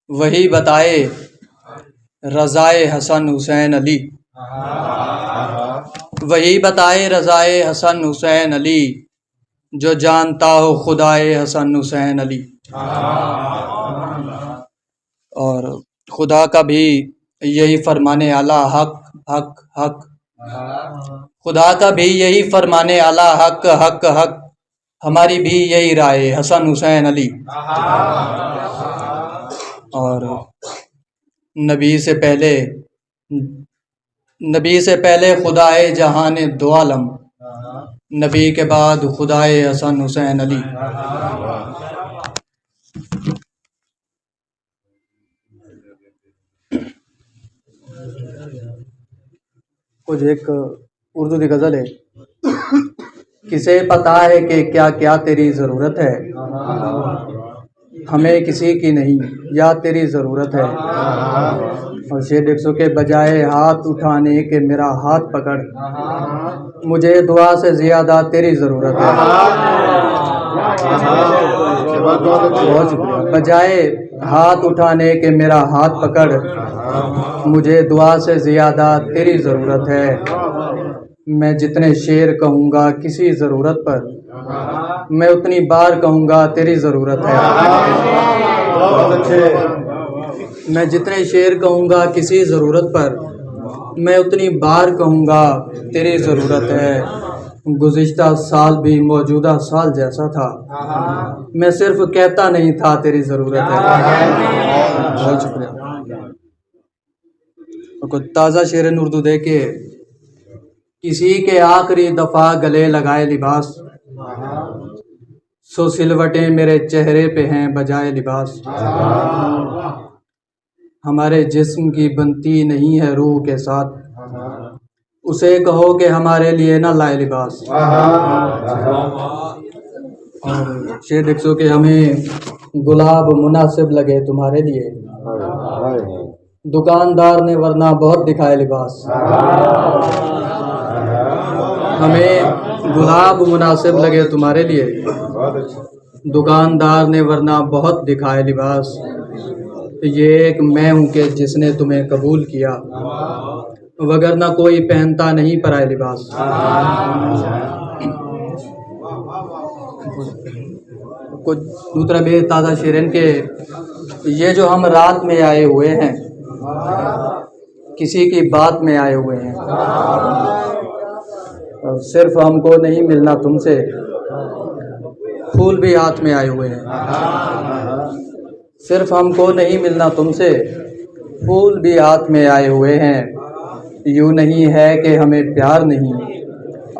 वही बताए रज़ाए हसन हुसैन अली। वही बताए रज़ाए हसन हुसैन अली, जो जानता हो खुदाए हसन हुसैन अली। और खुदा का भी यही फरमाने आला हक हक हक। खुदा का भी यही फरमाने आला हक हक हक। हमारी भी यही राय हसन हुसैन अली। और नबी से पहले खुदाए जहान दो आलम, नबी के बाद खुदाए हसन हुसैन अली। कुछ एक उर्दू की गज़ल है। किसे पता है कि क्या क्या तेरी ज़रूरत है, हमें किसी की नहीं या तेरी ज़रूरत है। और शेर 100 के बजाय हाथ उठाने के मेरा हाथ पकड़, मुझे दुआ से ज़्यादा तेरी ज़रूरत है। बहुत शुक्रिया। बजाय हाथ उठाने के मेरा हाथ पकड़, मुझे दुआ से ज़्यादा तेरी ज़रूरत है। मैं जितने शेर कहूँगा किसी ज़रूरत पर, मैं उतनी बार कहूँगा तेरी ज़रूरत है। बहुत अच्छे। मैं जितने शेर कहूँगा किसी ज़रूरत पर, मैं उतनी बार कहूँगा तेरी ज़रूरत है। गुज़िश्ता साल भी मौजूदा साल जैसा था, मैं सिर्फ कहता नहीं था तेरी ज़रूरत है। बहुत शुक्रिया। और कुछ ताज़ा शेर उर्दू दे के, किसी के आखिरी दफ़ा गले लगाए लिबास, सो सिलवटें मेरे चेहरे पे हैं बजाए लिबास। हमारे जिस्म की बनती नहीं है रूह के साथ, उसे कहो कि हमारे लिए ना लाए लिबास। और शेर 100 के, हमें गुलाब मुनासिब लगे तुम्हारे लिए, दुकानदार ने वरना बहुत दिखाए लिबास। हमें गुलाब मुनासिब लगे तुम्हारे लिए, दुकानदार ने वरना बहुत दिखाए लिबास। ये एक मैं हूँ कि जिसने तुम्हें कबूल किया, वगरना कोई पहनता नहीं पराए लिबास। कुछ दूसरा भी ताज़ा शेरन के, ये जो हम रात में आए हुए हैं, किसी की बात में आए हुए हैं। और सिर्फ हमको नहीं मिलना तुमसे, फूल भी हाथ में आए हुए हैं। सिर्फ हमको नहीं मिलना तुमसे, फूल भी हाथ में आए हुए हैं। यूँ नहीं है कि हमें प्यार नहीं,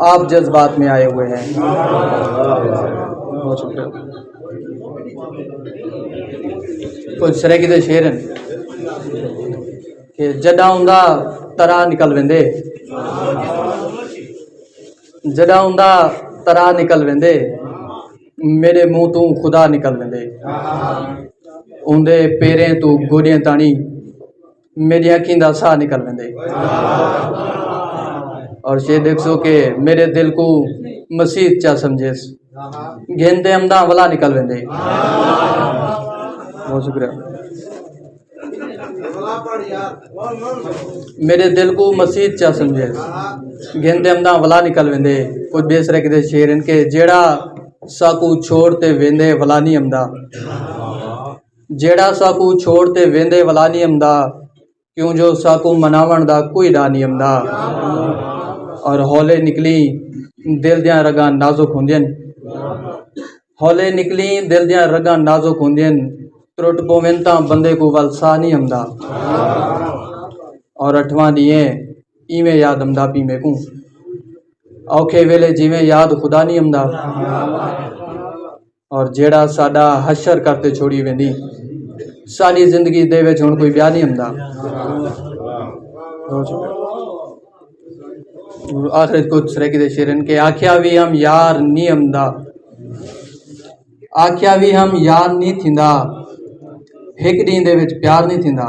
आप जज्बात में आए हुए हैं। बहुत शुक्रिया। कुछ सरेकी दे शेर हैं कि जड़ा हुंदा तरा निकल वेंदे, जड़ा हुंदा तरा निकल वेंदे, मेरे मुंह तू खुदा निकल वेंदे। उंदे पैरें तू गोडियां ताणी, मेरी अखीं दा साह निकल वेंदे। और शेर 100 के, मेरे दिल को मसीत चा समझेस, घेंदे अमदा वला निकल वेंदे। बहुत शुक्रिया। मेरे दिल को मसीत चा समझेस, घेंदे अमदा वला निकल वेंदे। कुछ बेसरे के शेर इनके, जेड़ा साकू छोड़ते वेंदे वला नहीं अमदा, जेड़ा साकू छोड़ते वेंदे वला नहीं अमदा, क्यों जो साकू मनावण दा कोई डा नहीं अमदा। और हौले निकली दिल दियां रगां नाजुक होंदियां, हौले निकली दिल दियां रगां नाजुक होंदियां, त्रुट पोवें तां बंदे को वल सा नहीं अमदा। और 8वां दिए इवें याद अमदा पीमे को, औखे वेले जिवें याद खुदा नहीं अमदा। और जेड़ा साडा हशर करते छोड़ी वेंदी, सारी जिंदगी दे विच हुण कोई ब्याह नहीं अमदा। आखिर कुछ सरेकी दे शेरन के, आख्या भी हम यार नहीं अमदा, आख्या भी हम यार नहीं थींदा, हिक ॾींहं दे विच प्यार नहीं थींदा।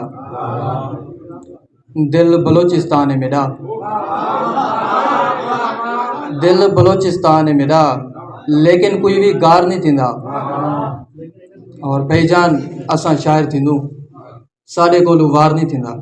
दिल बलोचिस्तान है मेरा, दिल बलोचिस्तान है मेरा, लेकिन कोई भी गार नहीं थींदा। और भाईजान असां शायर थींदू, साढ़े कोलू वार नहीं थींदा।